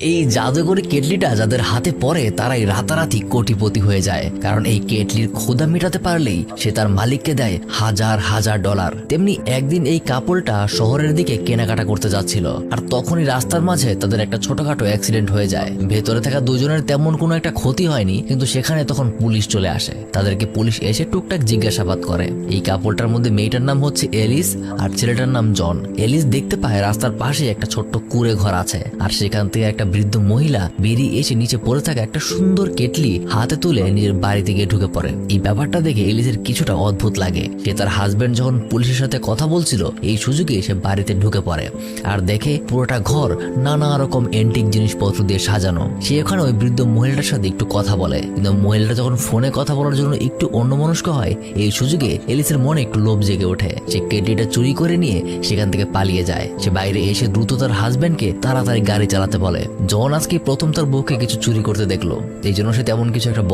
এই জাদুকরি কেটলিটা যাদের হাতে পড়ে তারাই রাতারাতি কোটিপতি হয়ে যায়, কারণ এই কেটলির ক্ষুধা মেটাতে পারলেই সে তার মালিককে দেয় হাজার হাজার ডলার। তেমনি একদিন এই কাপলটা শহরের দিকে কেনাকাটা করতে যাচ্ছিল, আর তখনই রাস্তার মাঝে তাদের একটা ছোটখাটো অ্যাক্সিডেন্ট হয়ে যায়। ভেতরে থাকা দুজনের তেমন কোনো একটা ক্ষতি হয়নি, কিন্তু সেখানে তখন পুলিশ চলে আসে। তাদেরকে পুলিশ এসে টুকটাক জিজ্ঞাসাবাদ করে। এই কাপলটার মধ্যে মেয়েটার নাম হচ্ছে এলিস আর ছেলেটার নাম জন। এলিস দেখতে পায় রাস্তার পাশে একটা ছোট্ট কুঁড়ে ঘর আছে, আর সেখান থেকে একটা বৃদ্ধ মহিলা বেরিয়ে এসে নিচে পড়ে থাকা একটা সুন্দর কেটলি হাতে তুলে নিজের বাড়িতে গিয়ে ঢুকে পড়ে। এই ব্যাপারটা দেখে এলিসের কিছুটা অদ্ভুত লাগে। সে তার হাজবেন্ড যখন পুলিশের সাথে কথা বলছিল এই সুযোগে সে বাড়িতে ঢুকে পড়ে আর দেখে পুরোটা ঘর নানা রকম এন্টিক জিনিসপত্র দিয়ে সাজানো। সে ওখানে ওই বৃদ্ধ মহিলাটার সাথে একটু কথা বলে, কিন্তু মহিলাটা যখন ফোনে কথা বলার জন্য একটু অন্যমনস্ক হয়, এই সুযোগে এলিসের মনে একটু লোভ জেগে ওঠে। সে কেটলিটা চুরি করে নিয়ে সেখান থেকে পালিয়ে যায়। সে বাইরে এসে দ্রুত তার হাজবেন্ডকে তাড়াতাড়ি গাড়ি চালাতে বলে। জন আজকে প্রথম তার বউকে কিছু চুরি করতে দেখলো, এই জন্য সে তেমন কিছু একটা